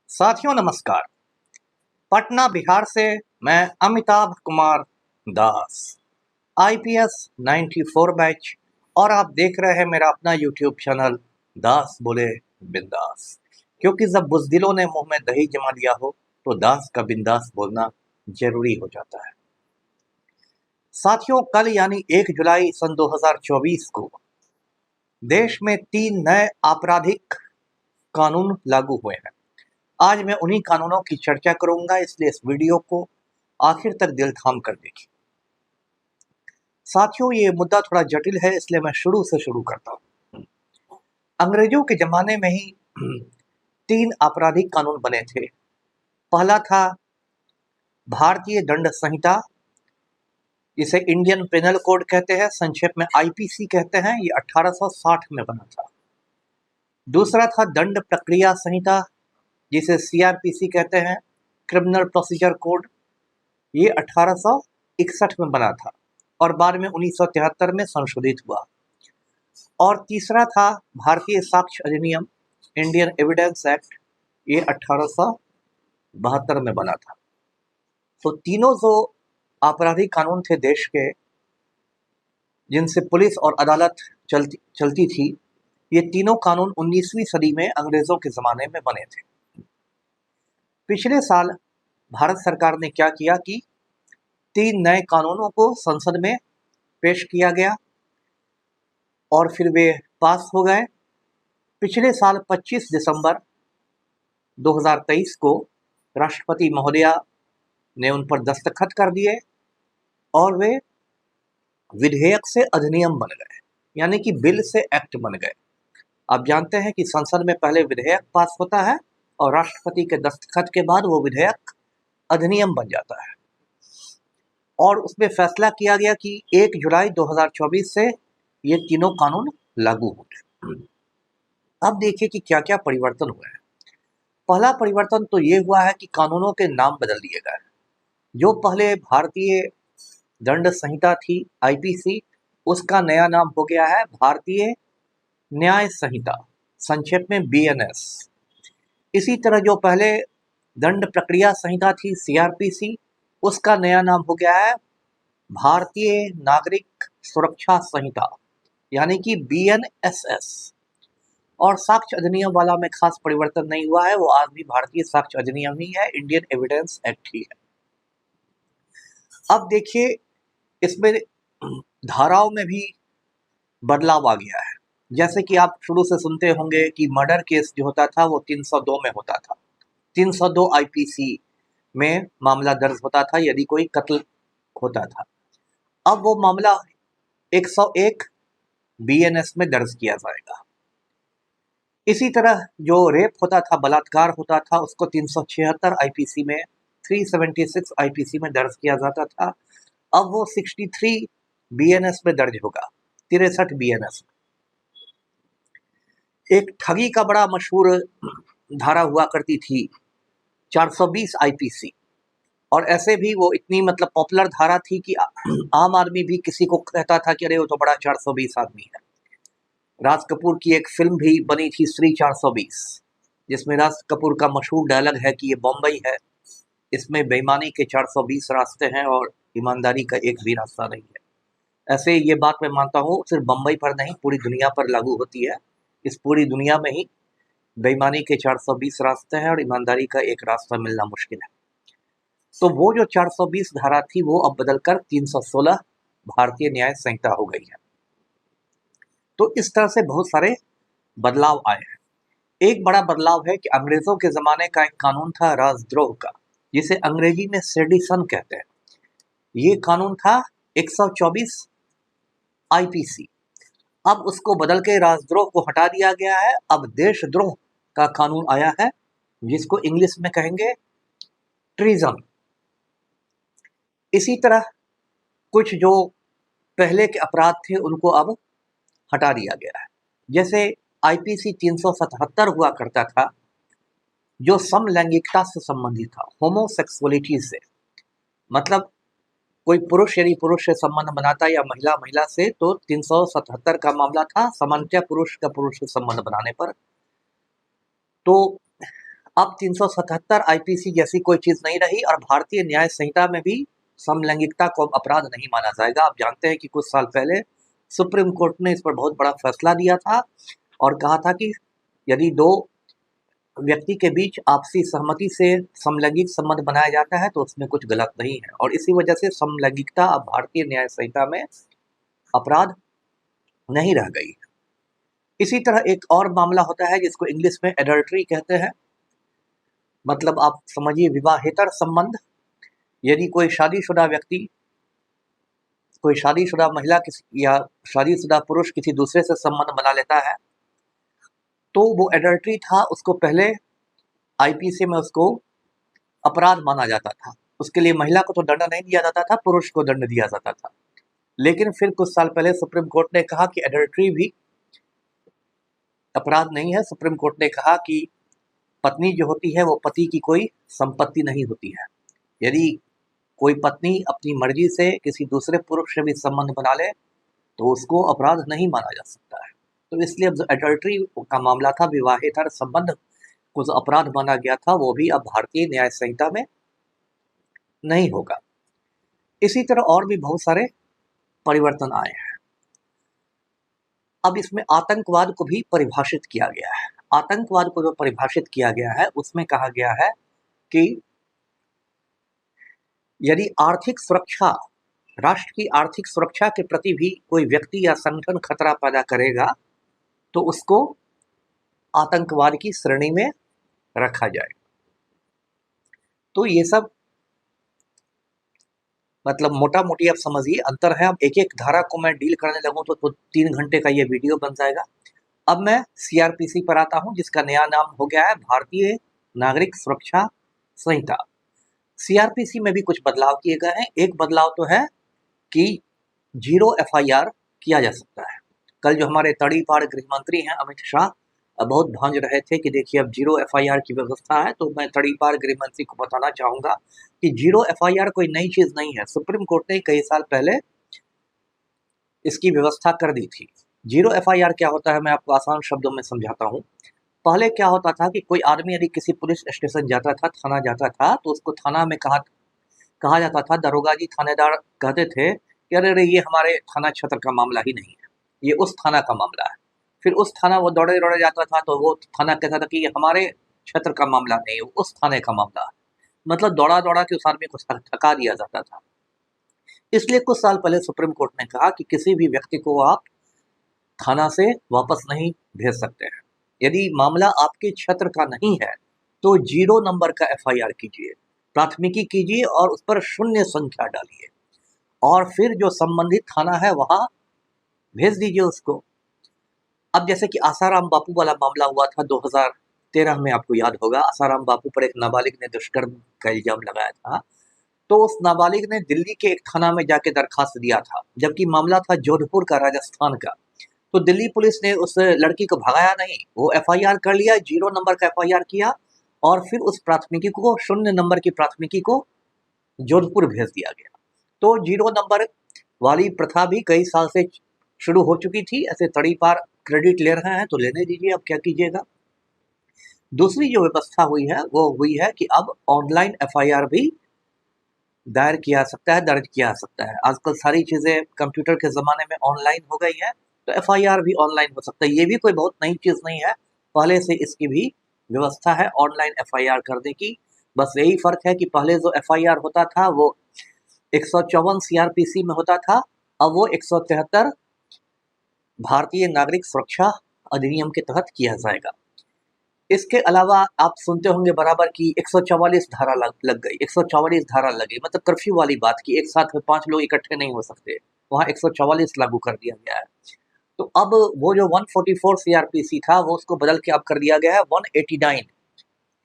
साथियों नमस्कार। पटना बिहार से मैं अमिताभ कुमार दास, आईपीएस 94 बैच, और आप देख रहे हैं मेरा अपना यूट्यूब चैनल दास बोले बिंदास। क्योंकि जब बुज़दिलों ने मुंह में दही जमा लिया हो तो दास का बिंदास बोलना जरूरी हो जाता है। साथियों, कल यानी 1 जुलाई सन 2024 को देश में 3 नए आपराधिक कानून लागू हुए हैं। आज मैं उन्हीं कानूनों की चर्चा करूंगा, इसलिए इस वीडियो को आखिर तक दिल थाम कर देखिए। साथियों, ये मुद्दा थोड़ा जटिल है, इसलिए मैं शुरू से शुरू करता हूँ। अंग्रेजों के जमाने में ही 3 आपराधिक कानून बने थे। पहला था भारतीय दंड संहिता, जिसे इंडियन पेनल कोड कहते हैं, संक्षेप में आईपीसी कहते हैं। ये 1860 में बना था। दूसरा था दंड प्रक्रिया संहिता, जिसे सीआरपीसी कहते हैं, क्रिमिनल प्रोसीजर कोड। ये 1861 में बना था और बाद में 1973 में संशोधित हुआ। और तीसरा था भारतीय साक्ष्य अधिनियम, इंडियन एविडेंस एक्ट। ये 1872 में बना था। तो तीनों जो आपराधिक कानून थे देश के, जिनसे पुलिस और अदालत चलती थी, ये तीनों कानून 19वीं सदी में अंग्रेजों के ज़माने में बने थे। पिछले साल भारत सरकार ने क्या किया कि 3 नए कानूनों को संसद में पेश किया गया और फिर वे पास हो गए। पिछले साल 25 दिसंबर 2023 को राष्ट्रपति महोदया ने उन पर दस्तखत कर दिए और वे विधेयक से अधिनियम बन गए, यानी कि बिल से एक्ट बन गए। आप जानते हैं कि संसद में पहले विधेयक पास होता है और राष्ट्रपति के दस्तखत के बाद वो विधेयक अधिनियम बन जाता है। और उसमें फैसला किया गया कि 1 जुलाई 2024 से ये तीनों कानून लागू होंगे। अब देखिए कि क्या क्या परिवर्तन हुए हैं। पहला परिवर्तन तो ये हुआ है कि कानूनों के नाम बदल दिए गए। जो पहले भारतीय दंड संहिता थी, आईपीसी, उसका नया नाम हो गया है भारतीय न्याय संहिता, संक्षेप में बीएनएस। इसी तरह जो पहले दंड प्रक्रिया संहिता थी, सीआरपीसी, उसका नया नाम हो गया है भारतीय नागरिक सुरक्षा संहिता, यानी कि बीएनएसएस। और साक्ष्य अधिनियम वाला में खास परिवर्तन नहीं हुआ है, वो आज भी भारतीय साक्ष्य अधिनियम ही है, इंडियन एविडेंस एक्ट ही है। अब देखिए, इसमें धाराओं में भी बदलाव आ गया है। जैसे कि आप शुरू से सुनते होंगे कि मर्डर केस जो होता था वो 302 में होता था। 302 आईपीसी में मामला दर्ज होता था यदि कोई कत्ल होता था। अब वो मामला 101 बीएनएस में दर्ज किया जाएगा। इसी तरह जो रेप होता था, बलात्कार होता था, उसको 376 आईपीसी में, 376 आईपीसी में दर्ज किया जाता था। अब वो 63 बीएनएस में दर्ज होगा, 63 बीएनएस में। एक ठगी का बड़ा मशहूर धारा हुआ करती थी, 420 आईपीसी, और ऐसे भी वो इतनी पॉपुलर धारा थी कि आम आदमी भी किसी को कहता था कि अरे वो तो बड़ा 420 आदमी है। राज कपूर की एक फिल्म भी बनी थी, श्री 420, जिसमें राज कपूर का मशहूर डायलॉग है कि ये बम्बई है, इसमें बेईमानी के 420 रास्ते हैं और ईमानदारी का एक भी रास्ता नहीं है। ऐसे ये बात मैं मानता हूँ सिर्फ बम्बई पर नहीं, पूरी दुनिया पर लागू होती है। इस पूरी दुनिया में ही बेईमानी के 420 रास्ते हैं और ईमानदारी का एक रास्ता मिलना मुश्किल है। तो वो जो 420 धारा थी वो अब बदलकर 316 भारतीय न्याय संहिता हो गई है। तो इस तरह से बहुत सारे बदलाव आए हैं। एक बड़ा बदलाव है कि अंग्रेजों के ज़माने का एक कानून था राजद्रोह का, जिसे अंग्रेजी में सेडिशन कहते हैं। ये कानून था 124 आईपीसी। अब उसको बदल के राजद्रोह को हटा दिया गया है। अब देशद्रोह का कानून आया है, जिसको इंग्लिश में कहेंगे ट्रीजन। इसी तरह कुछ जो पहले के अपराध थे उनको अब हटा दिया गया है। जैसे आईपीसी 377 हुआ करता था, जो समलैंगिकता से संबंधित था, होमोसेक्सुअलिटी से, मतलब कोई पुरुष यदि पुरुष से संबंध बनाता या महिला महिला से, तो 377 का मामला था, सामान्यतः पुरुष का पुरुष से संबंध बनाने पर। तो अब 377 आईपीसी जैसी कोई चीज नहीं रही और भारतीय न्याय संहिता में भी समलैंगिकता को अपराध नहीं माना जाएगा। आप जानते हैं कि कुछ साल पहले सुप्रीम कोर्ट ने इस पर बहुत बड़ा फैसला दिया था और कहा था कि यदि दो व्यक्ति के बीच आपसी सहमति से समलैंगिक संबंध बनाया जाता है तो उसमें कुछ गलत नहीं है, और इसी वजह से समलैंगिकता अब भारतीय न्याय संहिता में अपराध नहीं रह गई। इसी तरह एक और मामला होता है जिसको इंग्लिश में एडल्ट्री कहते हैं, मतलब आप समझिए विवाहेतर संबंध। यदि कोई शादीशुदा व्यक्ति, कोई शादीशुदा महिला किसी या शादीशुदा पुरुष किसी दूसरे से संबंध बना लेता है तो वो एडल्ट्री था, उसको पहले आईपीसी में उसको अपराध माना जाता था। उसके लिए महिला को तो दंड नहीं दिया जाता था, पुरुष को दंड दिया जाता था। लेकिन फिर कुछ साल पहले सुप्रीम कोर्ट ने कहा कि एडल्ट्री भी अपराध नहीं है। सुप्रीम कोर्ट ने कहा कि पत्नी जो होती है वो पति की कोई संपत्ति नहीं होती है। यदि कोई पत्नी अपनी मर्जी से किसी दूसरे पुरुष से भी संबंध बना ले तो उसको अपराध नहीं माना जा सकता है। तो इसलिए अब जो एडल्ट्री का मामला था, विवाहेतर संबंध को जो अपराध माना गया था, वो भी अब भारतीय न्याय संहिता में नहीं होगा। इसी तरह और भी बहुत सारे परिवर्तन आए हैं। अब इसमें आतंकवाद को भी परिभाषित किया गया है। आतंकवाद को जो परिभाषित किया गया है उसमें कहा गया है कि यदि आर्थिक सुरक्षा, राष्ट्र की आर्थिक सुरक्षा के प्रति भी कोई व्यक्ति या संगठन खतरा पैदा करेगा तो उसको आतंकवाद की श्रेणी में रखा जाए। तो ये सब मतलब मोटा मोटी आप समझिए अंतर है। अब एक एक धारा को मैं डील करने लगूं तो 3 घंटे का ये वीडियो बन जाएगा। अब मैं सीआरपीसी पर आता हूं जिसका नया नाम हो गया है भारतीय नागरिक सुरक्षा संहिता। सीआरपीसी में भी कुछ बदलाव किए गए हैं। एक बदलाव तो है कि 0 एफआईआर किया जा सकता है। कल जो हमारे तड़ीपार गृह मंत्री हैं अमित शाह बहुत भांज रहे थे कि देखिए अब 0 एफआईआर की व्यवस्था है, तो मैं तड़ीपार गृह मंत्री को बताना चाहूंगा कि 0 एफआईआर कोई नई चीज नहीं है। सुप्रीम कोर्ट ने कई साल पहले इसकी व्यवस्था कर दी थी। 0 एफआईआर क्या होता है मैं आपको आसान शब्दों में समझाता हूँ। पहले क्या होता था कि कोई आदमी यदि किसी पुलिस स्टेशन जाता था, थाना जाता था, तो उसको थाना में कहा जाता था, दरोगा जी थानेदार कहते थे कि अरे ये हमारे थाना क्षेत्र का मामला ही नहीं है, ये उस थाना का मामला है। फिर उस थाना वो दौड़े दौड़े जाता था तो वो थाना कहता था कि ये हमारे क्षेत्र का मामला नहीं, वो उस थाने का मामला है। मतलब दौड़ा दौड़ा के उस आदमी को थका दिया जाता था। इसलिए कुछ साल पहले सुप्रीम कोर्ट ने कहा कि किसी भी व्यक्ति को आप थाना से वापस नहीं भेज सकते हैं। यदि मामला आपके क्षेत्र का नहीं है तो 0 नंबर का एफआईआर कीजिए, प्राथमिकी कीजिए और उस पर 0 संख्या डालिए और फिर जो संबंधित थाना है वहां भेज दीजिए उसको। अब जैसे कि आसाराम बापू वाला मामला हुआ था 2013 में, आपको याद होगा, आसाराम बापू पर एक नाबालिग ने दुष्कर्म का इल्जाम लगाया था। तो उस नाबालिग ने दिल्ली के एक थाना में जाके दरखास्त दिया था, जबकि मामला था जोधपुर का, राजस्थान का। तो दिल्ली पुलिस ने उस लड़की को भगाया नहीं, वो एफआईआर कर लिया, 0 नंबर का एफआईआर किया और फिर उस प्राथमिकी को, 0 नंबर की प्राथमिकी को जोधपुर भेज दिया गया। तो 0 नंबर वाली प्रथा भी कई साल से शुरू हो चुकी थी। ऐसे तड़ीपार क्रेडिट ले रहे हैं तो लेने दीजिए, अब क्या कीजिएगा। दूसरी जो व्यवस्था हुई है वो हुई है कि अब ऑनलाइन एफआईआर भी दायर किया जा सकता है, दर्ज किया जा सकता है। आजकल सारी चीज़ें कंप्यूटर के ज़माने में ऑनलाइन हो गई है, तो एफआईआर भी ऑनलाइन हो सकता है। ये भी कोई बहुत नई चीज़ नहीं है, पहले से इसकी भी व्यवस्था है ऑनलाइन एफआईआर करने की। बस यही फ़र्क है कि पहले जो एफआईआर होता था वो 154 सीआरपीसी में होता था, अब वो 173 भारतीय नागरिक सुरक्षा अधिनियम के तहत किया जाएगा। इसके अलावा आप सुनते होंगे बराबर की 144 धारा लग गई, 144 धारा लगी, मतलब कर्फ्यू वाली बात की, एक साथ में 5 लोग इकट्ठे नहीं हो सकते, वहाँ 144 लागू कर दिया गया है। तो अब वो जो 144 सीआरपीसी था वो उसको बदल के अब कर दिया गया है 189,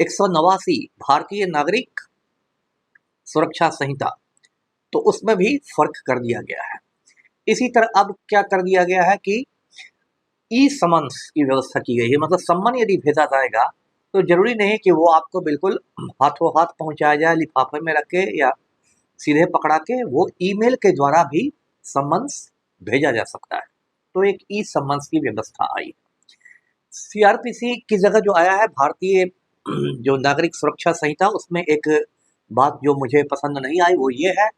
189 भारतीय नागरिक सुरक्षा संहिता। तो उसमें भी फर्क कर दिया गया है। इसी तरह अब क्या कर दिया गया है कि ई समन्स की व्यवस्था की गई है, मतलब सम्मन यदि भेजा जाएगा तो जरूरी नहीं कि वो आपको बिल्कुल हाथों हाथ पहुंचाया जाए लिफाफे में रख के या सीधे पकड़ा के, वो ईमेल के द्वारा भी सम्मन्स भेजा जा सकता है। तो एक ई सम्मन्स की व्यवस्था आई। सीआरपीसी की जगह जो आया है भारतीय जो नागरिक सुरक्षा संहिता, उसमें एक बात जो मुझे पसंद नहीं आई वो ये है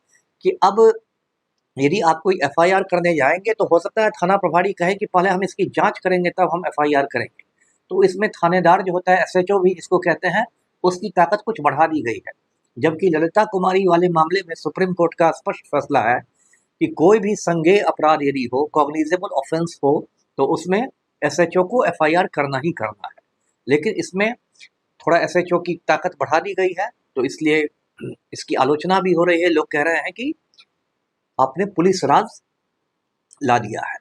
कि अब यदि आप कोई एफआईआर करने जाएंगे तो हो सकता है थाना प्रभारी कहे कि पहले हम इसकी जांच करेंगे तब हम एफआईआर करेंगे। तो इसमें थानेदार जो होता है, एसएचओ भी जिसको कहते हैं, उसकी ताकत कुछ बढ़ा दी गई है। जबकि ललिता कुमारी वाले मामले में सुप्रीम कोर्ट का स्पष्ट फैसला है कि कोई भी संज्ञेय अपराध यदि हो, कॉग्निजेबल ऑफेंस हो, तो उसमें एसएचओ को एफआईआर करना ही करना है। लेकिन इसमें थोड़ा एसएचओ की ताकत बढ़ा दी गई है, तो इसलिए इसकी आलोचना भी हो रही है। लोग कह रहे हैं कि आपने पुलिस राज ला दिया है।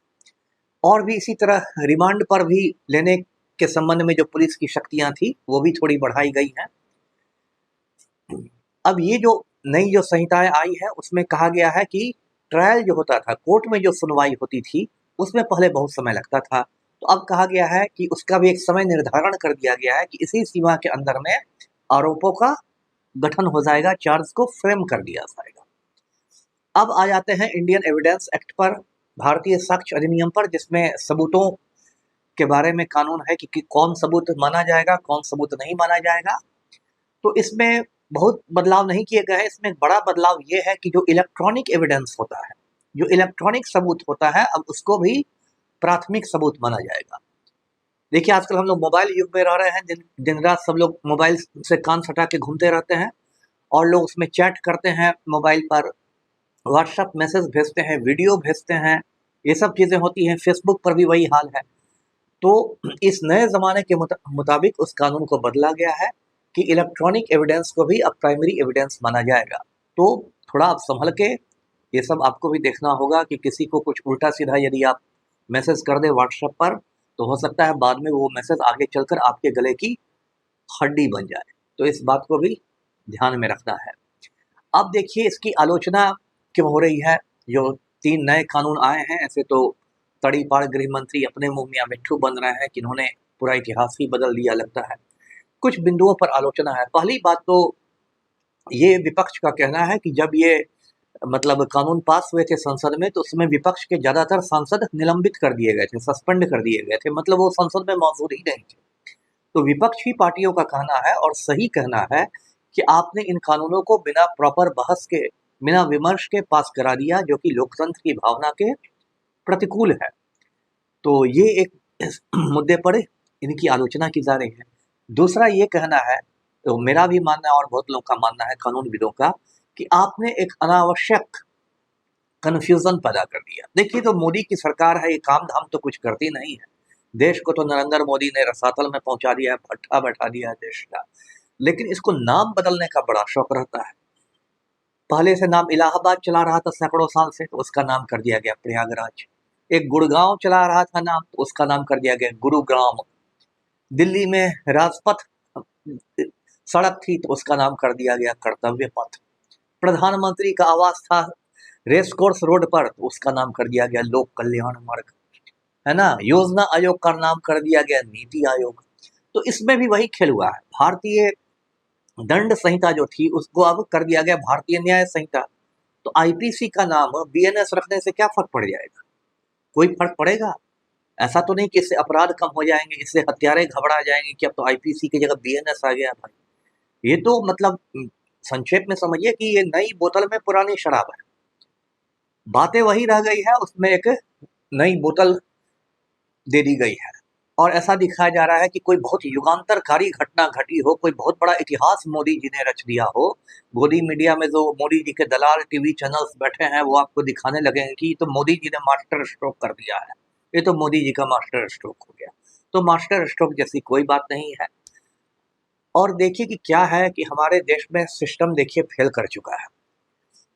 और भी इसी तरह रिमांड पर भी लेने के संबंध में जो पुलिस की शक्तियां थी वो भी थोड़ी बढ़ाई गई हैं। अब ये जो नई जो संहिताएं आई है उसमें कहा गया है कि ट्रायल जो होता था, कोर्ट में जो सुनवाई होती थी, उसमें पहले बहुत समय लगता था। तो अब कहा गया है कि उसका भी एक समय निर्धारण कर दिया गया है कि इसी सीमा के अंदर में आरोपों का गठन हो जाएगा, चार्ज को फ्रेम कर दिया जाएगा। अब आ जाते हैं इंडियन एविडेंस एक्ट पर, भारतीय साक्ष्य अधिनियम पर, जिसमें सबूतों के बारे में कानून है कि कौन सबूत माना जाएगा, कौन सबूत नहीं माना जाएगा। तो इसमें बहुत बदलाव नहीं किए गए हैं। इसमें एक बड़ा बदलाव ये है कि जो इलेक्ट्रॉनिक एविडेंस होता है, जो इलेक्ट्रॉनिक सबूत होता है, अब उसको भी प्राथमिक सबूत माना जाएगा। देखिए, आजकल हम लोग मोबाइल युग में रह रहे हैं। दिन रात सब लोग मोबाइल से कान सटा के घूमते रहते हैं और लोग उसमें चैट करते हैं, मोबाइल पर व्हाट्सएप मैसेज भेजते हैं, वीडियो भेजते हैं, ये सब चीज़ें होती हैं। फेसबुक पर भी वही हाल है। तो इस नए ज़माने के मुताबिक उस कानून को बदला गया है कि इलेक्ट्रॉनिक एविडेंस को भी अब प्राइमरी एविडेंस माना जाएगा। तो थोड़ा आप संभल के ये सब आपको भी देखना होगा कि किसी को कुछ उल्टा सीधा यदि आप मैसेज कर दें व्हाट्सएप पर, तो हो सकता है बाद में वो मैसेज आगे चलकर आपके गले की हड्डी बन जाए। तो इस बात को भी ध्यान में रखना है। अब देखिए, इसकी आलोचना क्यों हो रही है। जो 3 नए कानून आए हैं, ऐसे तो तड़ीपार गृह मंत्री अपने मुंह मियां मिट्ठू बन रहे हैं कि इन्होंने पूरा इतिहास ही बदल दिया लगता है। कुछ बिंदुओं पर आलोचना है। पहली बात तो ये विपक्ष का कहना है कि जब ये मतलब कानून पास हुए थे संसद में, तो उसमें विपक्ष के ज्यादातर सांसद निलंबित कर दिए गए थे, सस्पेंड कर दिए गए थे, मतलब वो संसद में मौजूद ही नहीं थे। तो विपक्षी पार्टियों का कहना है, और सही कहना है, कि आपने इन कानूनों को बिना प्रॉपर बहस के, बिना विमर्श के पास करा दिया, जो कि लोकतंत्र की भावना के प्रतिकूल है। तो ये एक इस मुद्दे पर इनकी आलोचना की जा रही है। दूसरा ये कहना है, तो मेरा भी मानना है और बहुत लोगों का मानना है, कानूनविदों का, कि आपने एक अनावश्यक कन्फ्यूजन पैदा कर दिया। देखिए, तो मोदी की सरकार है, ये काम धाम तो कुछ करती नहीं है। देश को तो नरेंद्र मोदी ने रसातल में पहुंचा दिया है, भट्ठा बैठा दिया है देश का। लेकिन इसको नाम बदलने का बड़ा शौक रहता है। पहले से नाम इलाहाबाद चला रहा था सैकड़ों साल से, तो उसका नाम कर दिया गया प्रयागराज। एक गुड़गांव चला रहा था नाम, तो उसका नाम कर दिया गया गुरुग्राम। दिल्ली में राजपथ सड़क थी, तो उसका नाम कर दिया गया कर्तव्य पथ। प्रधानमंत्री का आवास था रेस कोर्स रोड पर, तो उसका नाम कर दिया गया लोक कल्याण मार्ग, है ना। योजना आयोग का नाम कर दिया गया नीति आयोग। तो इसमें भी वही खेल हुआ है। भारतीय दंड संहिता जो थी, उसको अब कर दिया गया भारतीय न्याय संहिता। तो आईपीसी का नाम बीएनएस रखने से क्या फर्क पड़ जाएगा? कोई फर्क पड़ेगा? ऐसा तो नहीं कि इससे अपराध कम हो जाएंगे, इससे हत्यारे घबरा जाएंगे कि अब तो आईपीसी की जगह बीएनएस आ गया। भाई, ये तो मतलब संक्षेप में समझिए कि ये नई बोतल में पुरानी शराब है। बातें वही रह गई है, उसमें एक नई बोतल दे दी गई है। और ऐसा दिखाया जा रहा है कि कोई बहुत युगांतरकारी घटना घटी हो, कोई बहुत बड़ा इतिहास मोदी जी ने रच दिया हो। गोदी मीडिया में जो मोदी जी के दलाल टीवी चैनल्स बैठे हैं, वो आपको दिखाने लगेंगे कि तो मोदी जी ने मास्टर स्ट्रोक कर दिया है, ये तो मोदी जी का मास्टर स्ट्रोक हो गया। तो मास्टर स्ट्रोक जैसी कोई बात नहीं है। और देखिए कि क्या है कि हमारे देश में सिस्टम देखिए फेल कर चुका है।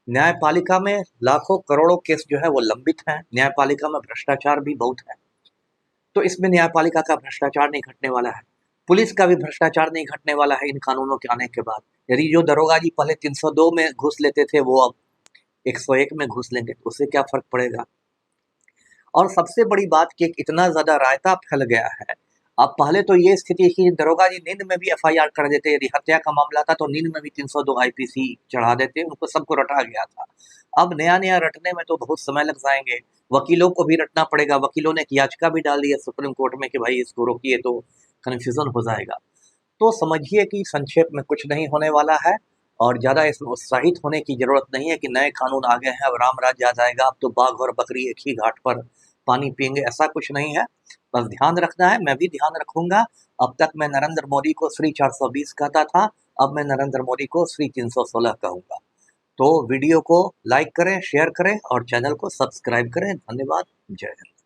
न्यायपालिका में लाखों करोड़ों केस जो है वो लंबित हैं। न्यायपालिका में भ्रष्टाचार भी बहुत है। तो इसमें न्यायपालिका का भ्रष्टाचार नहीं घटने वाला है, पुलिस का भी भ्रष्टाचार नहीं घटने वाला है इन कानूनों के आने के बाद। यदि जो दरोगा जी पहले 302 में घूस लेते थे, वो अब 101 में घूस लेंगे, तो उससे क्या फर्क पड़ेगा? और सबसे बड़ी बात कि इतना ज्यादा रायता फैल गया है। अब पहले तो ये स्थिति कि दरोगा जी नींद में भी एफआईआर कर देते, यदि हत्या का मामला था तो नींद में भी 302 आईपीसी चढ़ा देते, उनको सबको रटा गया था। अब नया नया रटने में तो बहुत समय लग जाएंगे, वकीलों को भी रटना पड़ेगा। वकीलों ने एक याचिका भी डाल दी है सुप्रीम कोर्ट में कि भाई इसको रोकिए, तो कन्फ्यूजन हो जाएगा। तो समझिए कि संक्षेप में कुछ नहीं होने वाला है और ज़्यादा इसमें उत्साहित होने की ज़रूरत नहीं है कि नए कानून आ गए हैं, अब राम राज्य आ जाएगा, अब तो बाघ और बकरी एक ही घाट पर पानी पिएंगे, ऐसा कुछ नहीं है। बस ध्यान रखना है, मैं भी ध्यान रखूंगा। अब तक मैं नरेंद्र मोदी को श्री 420 कहता था, अब मैं नरेंद्र मोदी को श्री 316 कहूँगा। तो वीडियो को लाइक करें, शेयर करें और चैनल को सब्सक्राइब करें। धन्यवाद। जय हिंद।